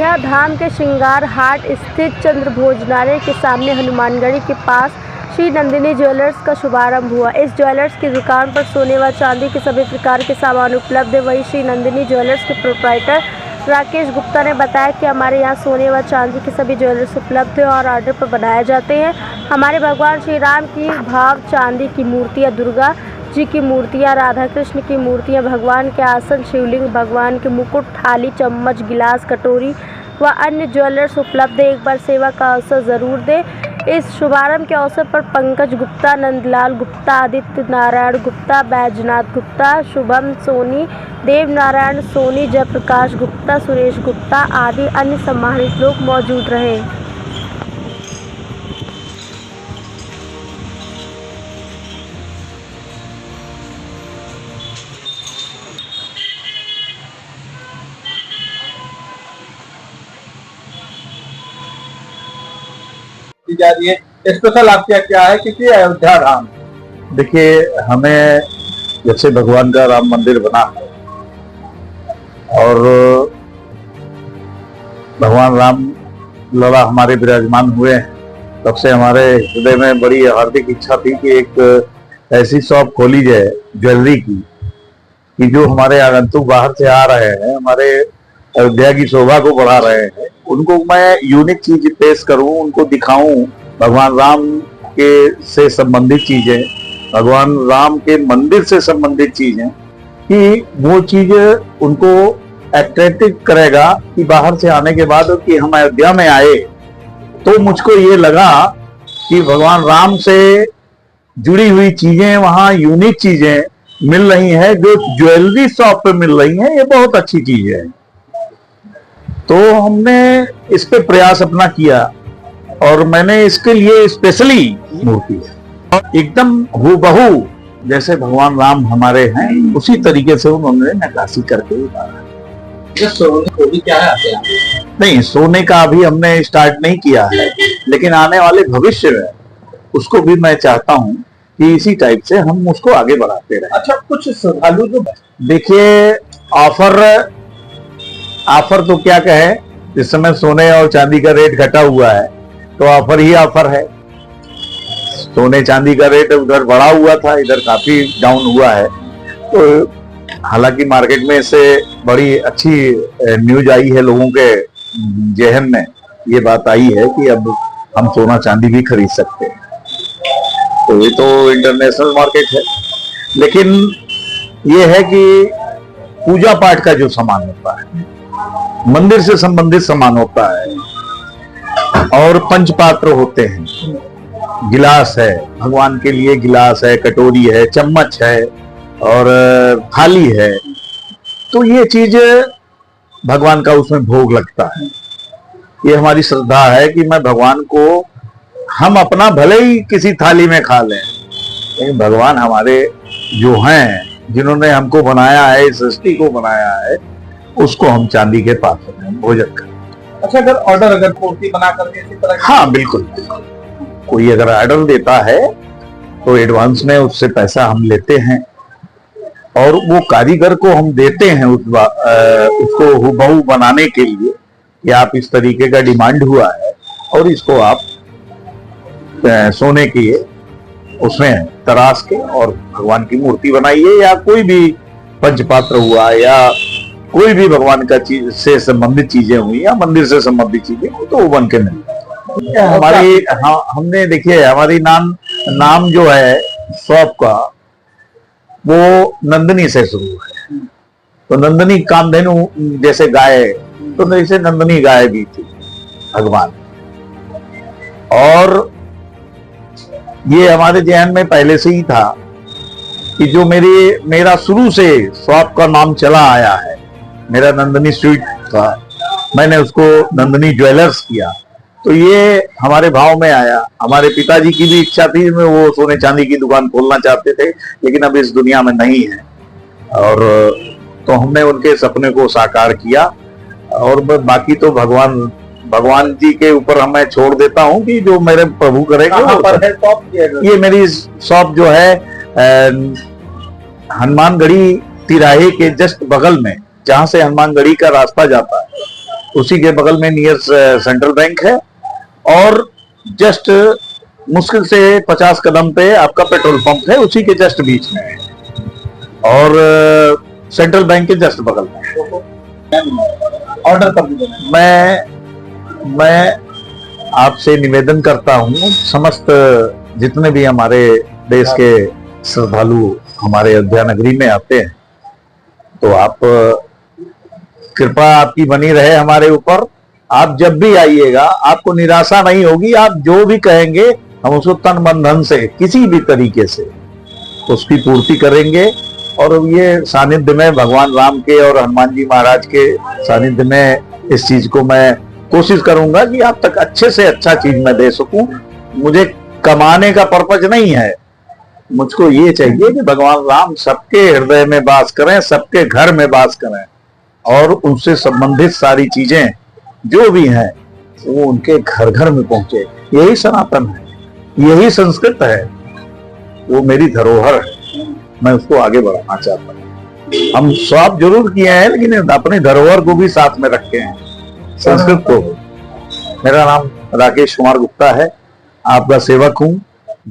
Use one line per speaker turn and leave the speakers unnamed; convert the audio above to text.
अयोध्या धाम के श्रृंगार हाट स्थित चंद्र भोजनालय के सामने हनुमानगढ़ी के पास श्री नंदिनी ज्वेलर्स का शुभारंभ हुआ। इस ज्वेलर्स की दुकान पर सोने व चांदी के सभी प्रकार के सामान उपलब्ध है। वहीं श्री नंदिनी ज्वेलर्स के प्रोप्राइटर राकेश गुप्ता ने बताया कि हमारे यहाँ सोने व चांदी के सभी ज्वेलर्स उपलब्ध है और ऑर्डर पर बनाए जाते हैं। हमारे भगवान श्री राम की भाव चांदी की मूर्तियाँ, दुर्गा जी की मूर्तियाँ, राधा कृष्ण की मूर्तियाँ, भगवान के आसन, शिवलिंग, भगवान के मुकुट, थाली, चम्मच, गिलास, कटोरी व अन्य ज्वेलर्स उपलब्ध है। एक बार सेवा का अवसर ज़रूर दें। इस शुभारंभ के अवसर पर पंकज गुप्ता, नंदलाल गुप्ता, आदित्य नारायण गुप्ता, बैजनाथ गुप्ता, शुभम सोनी, देव नारायण सोनी, जयप्रकाश गुप्ता, सुरेश गुप्ता आदि अन्य सम्मानित लोग मौजूद रहे।
जा रही है, स्पेशल आपका क्या है कि अयोध्या धाम?
देखिए, हमें जैसे भगवान का राम मंदिर बना है और भगवान राम लला हमारे विराजमान हुए हैं, तब से हमारे हृदय में बड़ी हार्दिक इच्छा थी कि एक ऐसी शॉप खोली जाए ज्वेलरी की कि जो हमारे आगंतुक बाहर से आ रहे हैं, हमारे अयोध्या की शोभा को बढ़ा रहे हैं, उनको मैं यूनिक चीज पेश करूं, उनको दिखाऊं, भगवान राम के से संबंधित चीजें, भगवान राम के मंदिर से संबंधित चीजें, कि वो चीज उनको अट्रैक्टिव करेगा कि बाहर से आने के बाद कि हम अयोध्या में आए तो मुझको ये लगा कि भगवान राम से जुड़ी हुई चीजें, वहां यूनिक चीजें मिल रही हैं जो ज्वेलरी शॉप पे मिल रही हैं। ये बहुत अच्छी चीज है। तो हमने इस पे प्रयास अपना किया और मैंने इसके लिए स्पेशली मूर्ति एकदम हूबहू जैसे भगवान राम हमारे हैं उसी तरीके से उन्होंने नक्काशी करके उतारा।
सोने क्या है?
नहीं, सोने का अभी हमने स्टार्ट नहीं किया है, लेकिन आने वाले भविष्य में उसको भी मैं चाहता हूं कि इसी टाइप से हम उसको आगे बढ़ाते रहें।
अच्छा, कुछ श्रद्धालु जो
देखिए, ऑफर तो क्या कहे, इस समय सोने और चांदी का रेट घटा हुआ है तो ऑफर ही ऑफर है। सोने चांदी का रेट उधर बढ़ा हुआ था, इधर काफी डाउन हुआ है। तो हालांकि मार्केट में इससे बड़ी अच्छी न्यूज आई है, लोगों के जहन में ये बात आई है कि अब हम सोना चांदी भी खरीद सकते हैं। तो ये तो इंटरनेशनल मार्केट है, लेकिन ये है कि पूजा पाठ का जो सामान होता है, मंदिर से संबंधित सामान होता है और पंचपात्र होते हैं, गिलास है, भगवान के लिए गिलास है, कटोरी है, चम्मच है और थाली है, तो ये चीज भगवान का उसमें भोग लगता है। ये हमारी श्रद्धा है कि मैं भगवान को, हम अपना भले ही किसी थाली में खा लें, लेकिन भगवान हमारे जो हैं, जिन्होंने हमको बनाया है, इस सृष्टि को बनाया है, उसको हम चांदी के पात्र में भोजन करें।
अच्छा, अगर मूर्ति बना करके इसी तरह?
हाँ, बिल्कुल। कोई अगर ऑर्डर देता है तो एडवांस में उससे पैसा हम लेते हैं और वो कारीगर को हम देते हैं उसको हूबहू बनाने के लिए कि आप इस तरीके का डिमांड हुआ है और इसको आप सोने की उसमें तराश के और भगवान की मूर्ति बनाइए, या कोई भी पंचपात्र हुआ या कोई भी भगवान का चीज से संबंधित चीजें हुई या मंदिर से संबंधित चीजें हुई तो वो बन के मिलती है हमारी। हाँ, हमने देखिए, हमारी नाम जो है शॉप का वो नंदिनी से शुरू है। तो नंदिनी कामधेनु जैसे गाय, तो जैसे नंदिनी गाय भी थी भगवान। और ये हमारे जहन में पहले से ही था कि जो मेरा शुरू से शॉप का नाम चला आया है, मेरा नंदिनी स्वीट था, मैंने उसको नंदिनी ज्वेलर्स किया, तो ये हमारे भाव में आया। हमारे पिताजी की भी इच्छा थी, वो सोने चांदी की दुकान खोलना चाहते थे, लेकिन अब इस दुनिया में नहीं है, और तो हमने उनके सपने को साकार किया। और बाकी तो भगवान जी के ऊपर मैं छोड़ देता हूं कि जो मेरे प्रभु करेंगे। ये मेरी शॉप जो है हनुमानगढ़ी तिराहे के जस्ट बगल में, जहां से हनुमानगढ़ी का रास्ता जाता है, उसी के बगल में नियर सेंट्रल बैंक है, और जस्ट मुश्किल से 50 कदम पे आपका पेट्रोल पंप है, उसी के जस्ट बीच में है, और सेंट्रल बैंक के जस्ट बगल में है।
ऑर्डर कर दीजिए।
मैं आपसे निवेदन करता हूं, समस्त जितने भी हमारे देश के श्रद्धालु हमारे अयोध्या नगरी में आते हैं, तो आप कृपा आपकी बनी रहे हमारे ऊपर। आप जब भी आइएगा आपको निराशा नहीं होगी, आप जो भी कहेंगे हम उसको तन मन धन से किसी भी तरीके से उसकी पूर्ति करेंगे। और ये सानिध्य में भगवान राम के और हनुमान जी महाराज के सानिध्य में इस चीज को मैं कोशिश करूंगा कि आप तक अच्छे से अच्छा चीज मैं दे सकूं। मुझे कमाने का पर्पज नहीं है, मुझको ये चाहिए कि भगवान राम सबके हृदय में वास करें, सबके घर में वास करें, और उनसे संबंधित सारी चीजें जो भी हैं वो उनके घर घर में पहुंचे। यही सनातन है, यही संस्कृत है, वो मेरी धरोहर है, मैं उसको आगे बढ़ाना चाहता हूँ। हम स्वाप जरूर किए हैं, लेकिन अपने धरोहर को भी साथ में रखे हैं, संस्कृत को। मेरा नाम राकेश कुमार गुप्ता है, आपका सेवक हूँ।